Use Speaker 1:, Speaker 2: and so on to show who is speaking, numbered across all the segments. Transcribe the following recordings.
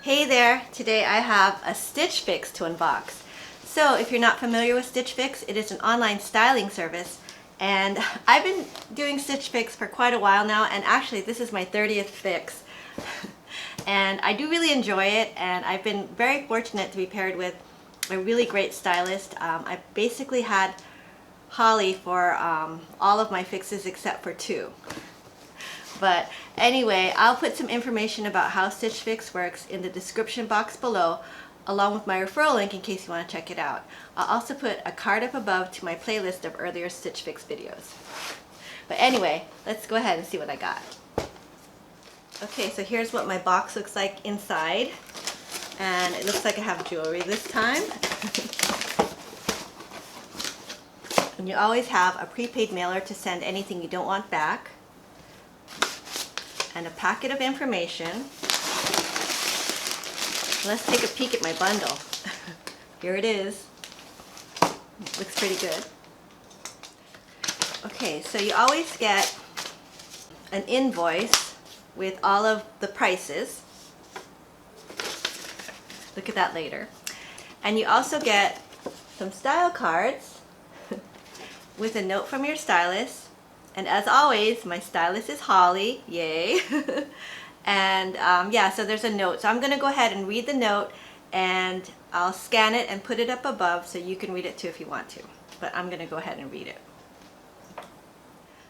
Speaker 1: Hey there! Today I have a Stitchfix to unbox. So if you're not familiar with Stitchfix, it is an online styling service, and I've been doing Stitchfix for quite a while now, and actually this is my 30th fix. And I do really enjoy it, and I've been very fortunate to be paired with a really great stylist. I basically had Holly for all of my fixes except for 2. But anyway, I'll put some information about how Stitchfix works in the description box below, along with my referral link in case you want to check it out. I'll also put a card up above to my playlist of earlier Stitchfix videos. But anyway, let's go ahead and see what I got. Okay, so here's what my box looks like inside. And it looks like I have jewelry this time. And you always have a prepaid mailer to send anything you don't want back. And a packet of information. Let's take a peek at my bundle. Here it is. Looks pretty good. Okay, so you always get an invoice with all of the prices. Look at that later. And you also get some style cards with a note from your stylist. And as always, my stylist is Holly, yay. And yeah, so there's a note. So I'm gonna go ahead and read the note, and I'll scan it and put it up above so you can read it too if you want to. But I'm gonna go ahead and read it.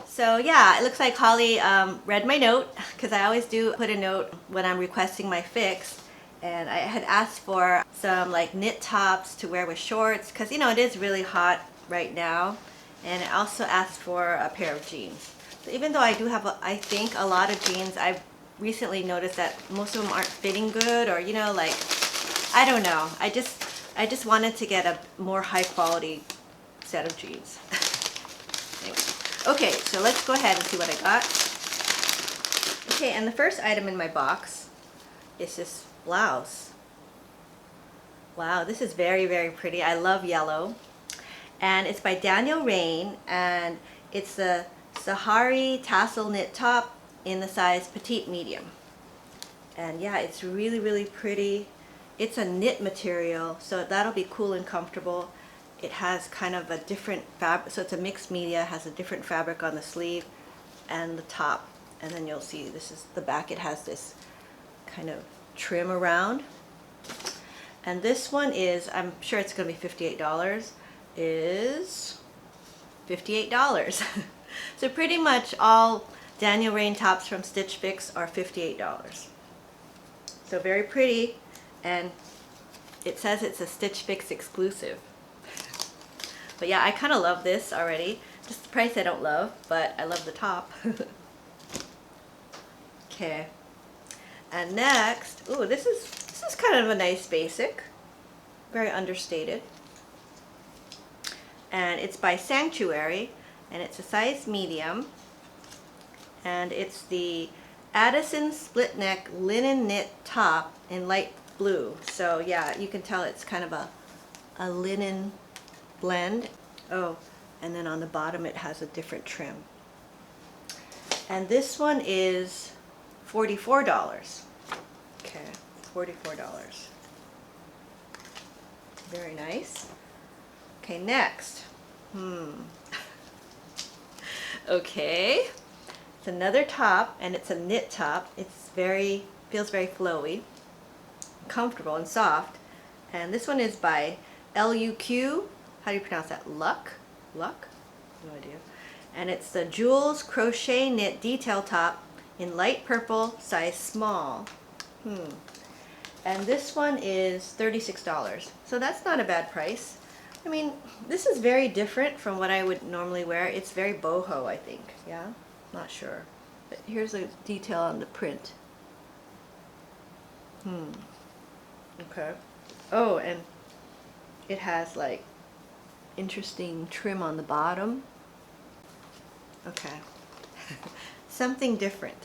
Speaker 1: So yeah, it looks like Holly read my note, because I always do put a note when I'm requesting my fix. And I had asked for some like knit tops to wear with shorts, because you know it is really hot right now. And I also asked for a pair of jeans. So even though I do have, I think, a lot of jeans, I've recently noticed that most of them aren't fitting good, or you know, like, I don't know. I just wanted to get a more high quality set of jeans. Anyway. Okay, so let's go ahead and see what I got. Okay, and the first item in my box is this blouse. Wow, this is very, very pretty. I love yellow. And it's by RAINN, and it's the Saharey tassel knit top in the size petite medium. And yeah, it's really, really pretty. It's a knit material, so that'll be cool and comfortable. It has kind of a different fabric, so it's a mixed media, has a different fabric on the sleeve and the top. And then you'll see, this is the back, it has this kind of trim around. And this one is, I'm sure it's gonna be $58. Is $58. So pretty much all RAINN tops from Stitchfix are $58. So very pretty, and it says it's a Stitchfix exclusive. But yeah, I kind of love this already. Just the price I don't love, but I love the top. Okay. And next, ooh, this is kind of a nice basic. Very understated. And it's by Sanctuary, and it's a size medium, and it's the Addisson split neck linen knit top in light blue. So yeah, you can tell it's kind of a linen blend. Oh, and then on the bottom it has a different trim. And this one is $44. Okay, $44. Very nice. Okay, next. Okay, it's another top, and it's a knit top. It's feels very flowy, comfortable and soft. And this one is by LUQ. How do you pronounce that? Luck? No idea. And it's the Jules crochet knit detail top in light purple, size small. And this one is $36. So that's not a bad price. I mean, this is very different from what I would normally wear. It's very boho, I think. Yeah? Not sure. But here's a detail on the print. Okay. Oh, and it has like interesting trim on the bottom. Okay. Something different.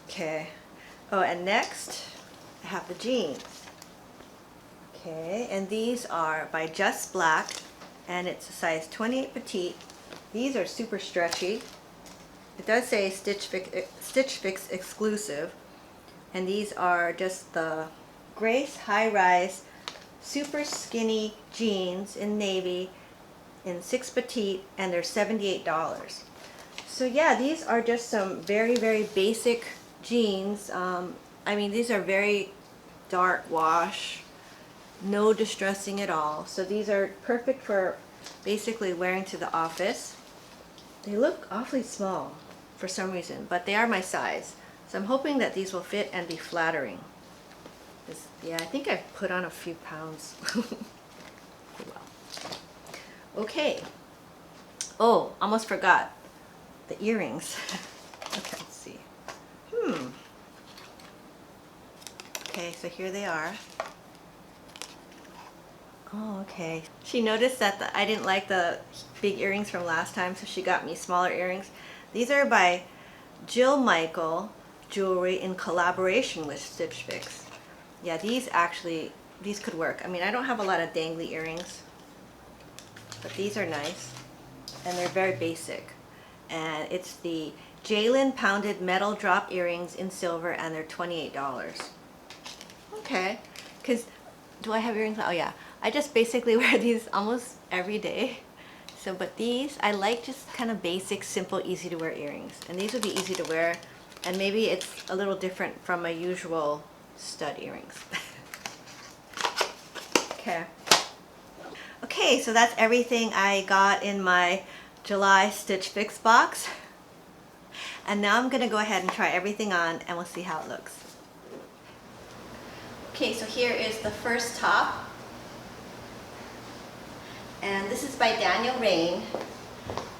Speaker 1: Okay. Oh, and next I have the jeans. Okay, and these are by Just Black, and it's a size 28 petite. These are super stretchy. It does say Stitchfix exclusive, And these are just the Grace high-rise super skinny jeans in navy in 6 petite, and they're $78. So yeah, these are just some very, very basic jeans. I mean, these are very dark wash, no distressing at all. So these are perfect for basically wearing to the office. They look awfully small for some reason, but they are my size. So I'm hoping that these will fit and be flattering. Yeah, I think I've put on a few pounds. Oh, well. Okay. Oh, almost forgot the earrings. Okay, let's see. Okay, so here they are. Oh, okay. She noticed that I didn't like the big earrings from last time, so she got me smaller earrings. These are by Jill Michael Jewelry in collaboration with Stitchfix. Yeah, these could work. I mean, I don't have a lot of dangly earrings, but these are nice, and they're very basic. And it's the Jaelyn pounded metal drop earrings in silver, and they're $28. Okay, because do I have earrings? Oh yeah, I just basically wear these almost every day. So, but these, I like just kind of basic, simple, easy to wear earrings. And these would be easy to wear, and maybe it's a little different from my usual stud earrings. Okay. Okay, so that's everything I got in my July Stitch Fix box. And now I'm gonna go ahead and try everything on, and we'll see how it looks. Okay, so here is the first top. And this is by RAINN.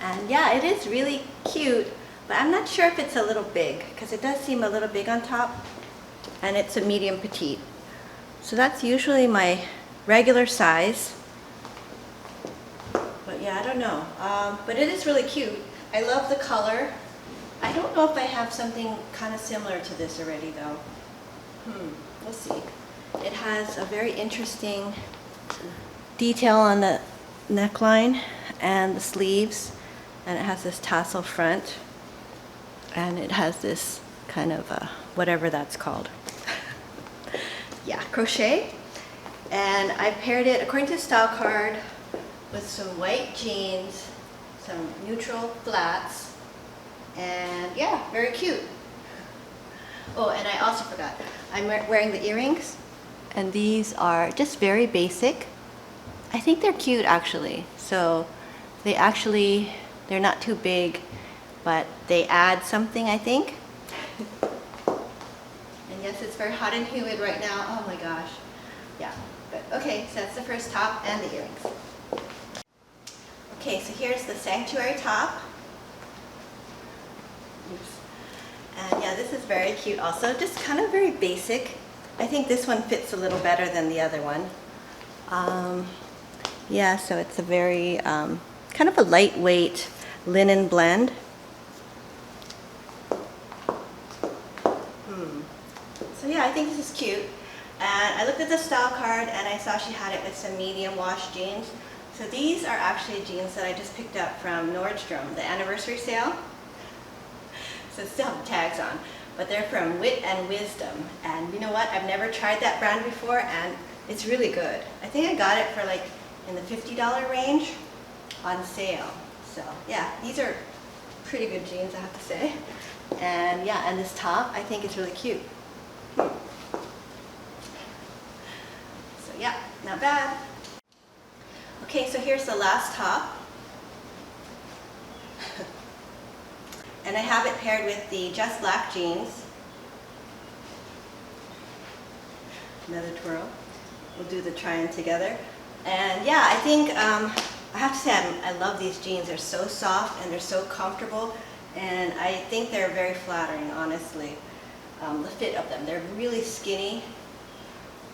Speaker 1: And yeah, it is really cute, but I'm not sure if it's a little big, because it does seem a little big on top. And it's a medium petite. So that's usually my regular size. But yeah, I don't know. But it is really cute. I love the color. I don't know if I have something kind of similar to this already though. We'll see. It has a very interesting detail on the neckline and the sleeves, and it has this tassel front, and it has this kind of whatever that's called. Yeah, crochet. And I paired it according to the style card with some white jeans, some neutral flats, and yeah, very cute. Oh, and I also forgot, I'm wearing the earrings, and these are just very basic. I think they're cute actually. So they're not too big, but they add something, I think. And yes, it's very hot and humid right now. Oh my gosh. Yeah, but okay, so that's the first top and the earrings. Okay, so here's the sanctuary top. Oops. And yeah, this is very cute also, just kind of very basic. I think this one fits a little better than the other one. Yeah, so it's a very kind of a lightweight linen blend. So yeah, I think this is cute. And I looked at the style card and I saw she had it with some medium wash jeans. So these are actually jeans that I just picked up from Nordstrom, the anniversary sale. So still have the tags on, but they're from Wit and Wisdom. And you know what? I've never tried that brand before, and it's really good. I think I got it for like in the $50 range on sale. So yeah, these are pretty good jeans, I have to say. And yeah, and this top I think is really cute. So yeah, not bad. Okay, so here's the last top. And I have it paired with the Just Black jeans. Another twirl. We'll do the try-on together. And yeah, I think, I have to say, I love these jeans. They're so soft and they're so comfortable. And I think they're very flattering, honestly. The fit of them. They're really skinny,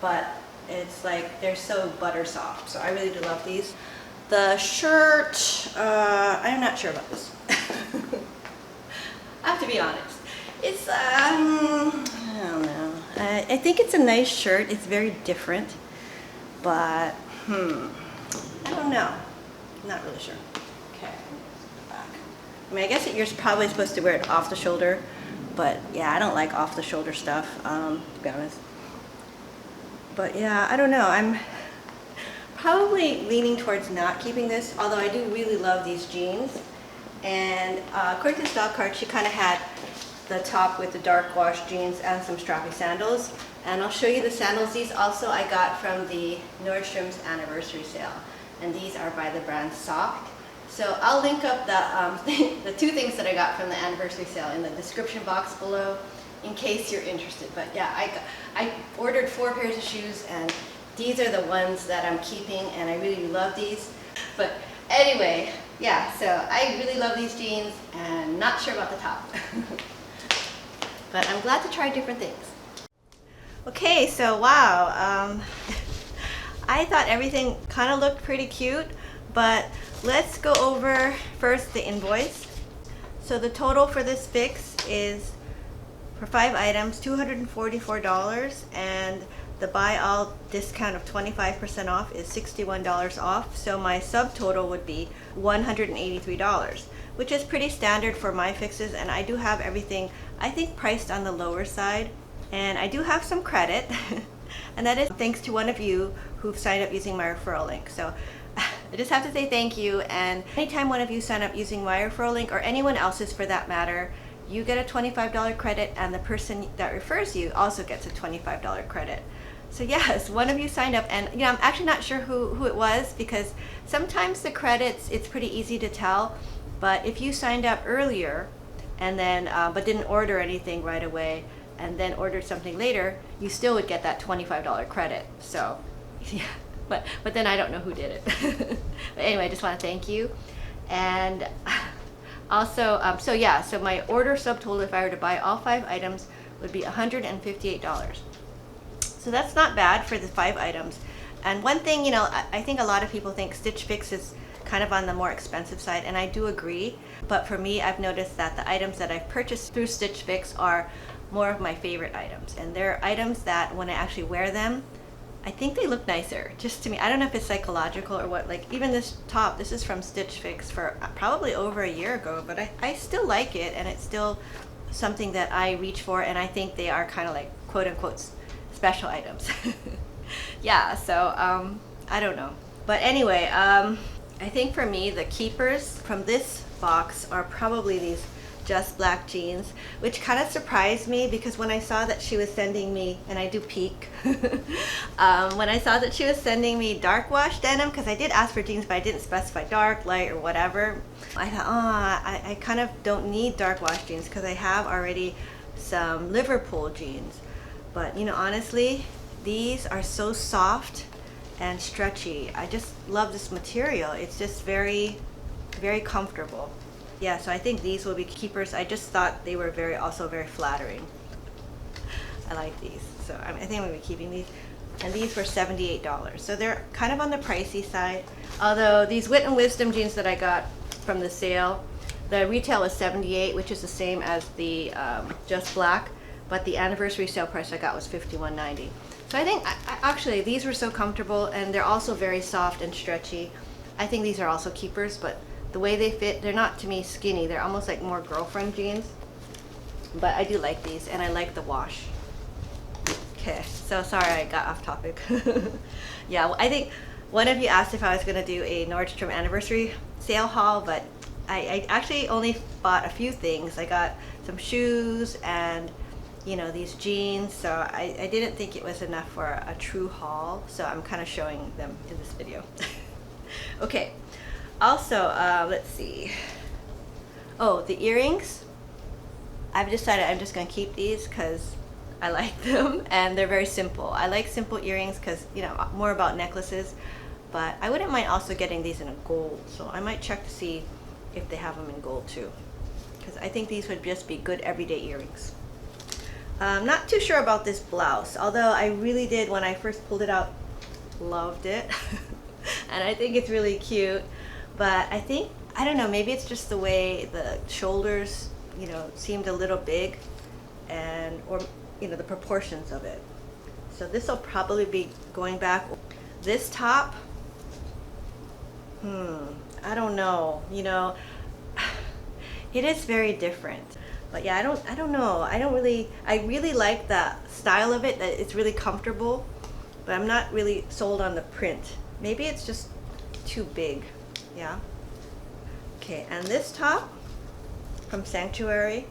Speaker 1: but it's like they're so butter soft. So I really do love these. The shirt, I'm not sure about this. I have to be honest. It's, I don't know. I think it's a nice shirt. It's very different, but I don't know. I'm not really sure. Okay, back. I mean, I guess you're probably supposed to wear it off the shoulder, But yeah, I don't like off the shoulder stuff, to be honest. But yeah, I don't know. I'm probably leaning towards not keeping this, although I do really love these jeans. And according to the style card, she kind of had the top with the dark wash jeans and some strappy sandals. And I'll show you the sandals. These also I got from the Nordstrom's anniversary sale. And these are by the brand Soft. So I'll link up the, the two things that I got from the anniversary sale in the description box below in case you're interested. But yeah, I ordered 4 pairs of shoes, and these are the ones that I'm keeping, and I really love these. But anyway, yeah, so I really love these jeans and not sure about the top. But I'm glad to try different things. Okay, so wow, I thought everything kind of looked pretty cute, but let's go over first the invoice. So the total for this fix is, for 5 items, $244, and the buy all discount of 25% off is $61 off. So my subtotal would be $183, which is pretty standard for my fixes, and I do have everything, I think, priced on the lower side. And I do have some credit, and that is thanks to one of you who've signed up using my referral link. So I just have to say thank you, and anytime one of you sign up using my referral link, or anyone else's for that matter, you get a $25 credit, and the person that refers you also gets a $25 credit. So yes, one of you signed up, and I'm actually not sure who it was, because sometimes the credits, it's pretty easy to tell, but if you signed up earlier and then but didn't order anything right away and then ordered something later, you still would get that $25 credit. So yeah, but then I don't know who did it. But anyway, I just want to thank you. And also, so yeah, so my order subtotal, if I were to buy all 5 items, would be $158. So that's not bad for the 5 items. And one thing, I think a lot of people think Stitchfix is kind of on the more expensive side, and I do agree. But for me, I've noticed that the items that I've purchased through Stitchfix are more of my favorite items. And they're items that when I actually wear them, I think they look nicer, just to me. I don't know if it's psychological or what. Like even this top, this is from Stitchfix for probably over a year ago, but I still like it, and it's still something that I reach for, and I think they are kind of like quote unquote special items. Yeah, so I don't know. But anyway, I think for me, the keepers from this box are probably these Just Black jeans, which kind of surprised me, because when I saw that she was sending me, and I do peek, when I saw that she was sending me dark wash denim, because I did ask for jeans, but I didn't specify dark, light, or whatever, I thought, I kind of don't need dark wash jeans, because I have already some Liverpool jeans. But honestly, these are so soft and stretchy. I just love this material. It's just very, very comfortable. Yeah, so I think these will be keepers. I just thought they were also very flattering. I like these. So I think I'm going to be keeping these. And these were $78. So they're kind of on the pricey side. Although these Wit and Wisdom jeans that I got from the sale, the retail was $78, which is the same as the Just Black. But the anniversary sale price I got was $51.90. So I think, actually, these were so comfortable, and they're also very soft and stretchy. I think these are also keepers, but the way they fit, they're not, to me, skinny. They're almost like more girlfriend jeans. But I do like these, and I like the wash. Okay, so sorry I got off topic. Yeah, well, I think one of you asked if I was going to do a Nordstrom anniversary sale haul, but I actually only bought a few things. I got some shoes and these jeans, so I didn't think it was enough for a true haul, so I'm kind of showing them in this video. Okay, also let's see. Oh, the earrings, I've decided I'm just going to keep these because I like them, and they're very simple. I like simple earrings because more about necklaces, but I wouldn't mind also getting these in a gold, so I might check to see if they have them in gold too, because I think these would just be good everyday earrings. I'm not too sure about this blouse, although I really did, when I first pulled it out, loved it. And I think it's really cute, but I think, I don't know, maybe it's just the way the shoulders, seemed a little big, or the proportions of it. So this will probably be going back. This top, I don't know, it is very different. But yeah, I don't know. I really like the style of it, that it's really comfortable, but I'm not really sold on the print. Maybe it's just too big. Yeah. Okay, and this top from Sanctuary,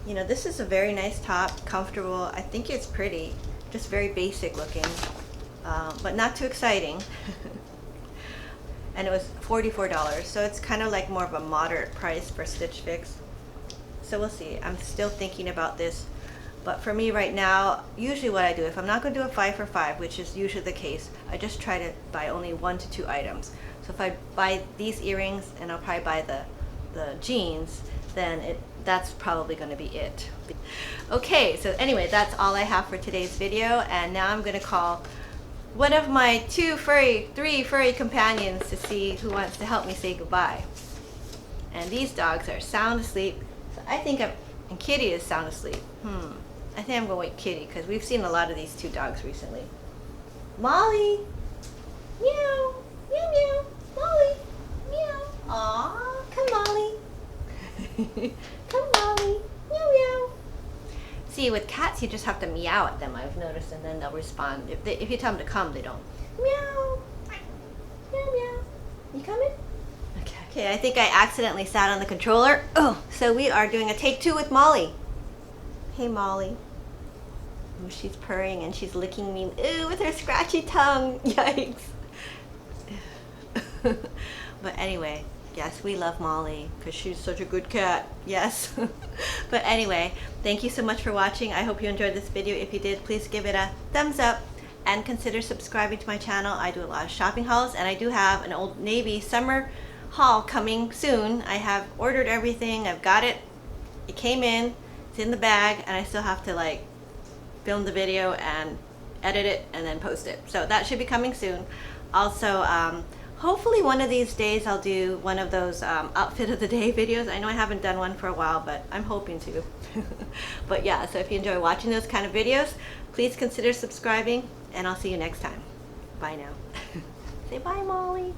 Speaker 1: you know, this is a very nice top, comfortable. I think it's pretty, just very basic looking, but not too exciting. And it was $44, so it's kind of like more of a moderate price for Stitchfix. So we'll see. I'm still thinking about this, but for me right now, usually what I do, if I'm not going to do a 5 for 5, which is usually the case, I just try to buy only 1 to 2 items. So if I buy these earrings and I'll probably buy the jeans, then that's probably going to be it. Okay, so anyway, that's all I have for today's video, and now I'm going to call one of my 3 furry companions to see who wants to help me say goodbye. And these dogs are sound asleep. So I think and Kitty is sound asleep. I think I'm gonna wake Kitty because we've seen a lot of these 2 dogs recently. Molly, meow, meow, meow. Molly, meow. Aw, come Molly. Come Molly, meow, meow. See, with cats, you just have to meow at them, I've noticed, and then they'll respond. If you tell them to come, they don't. Meow, meow, meow. You coming? Okay, I think I accidentally sat on the controller. Oh, so we are doing a take 2 with Molly. Hey, Molly. Ooh, she's purring and she's licking me. Ooh, with her scratchy tongue. Yikes. But anyway, yes, we love Molly because she's such a good cat. Yes. But anyway, thank you so much for watching. I hope you enjoyed this video. If you did, please give it a thumbs up and consider subscribing to my channel. I do a lot of shopping hauls, and I do have an Old Navy summer haul coming soon. I have ordered everything. I've got it. It came in. It's in the bag, and I still have to like film the video and edit it and then post it. So that should be coming soon. Also, hopefully one of these days I'll do one of those outfit of the day videos. I know I haven't done one for a while, but I'm hoping to. But yeah, so if you enjoy watching those kind of videos, please consider subscribing, and I'll see you next time. Bye now. Say bye, Molly.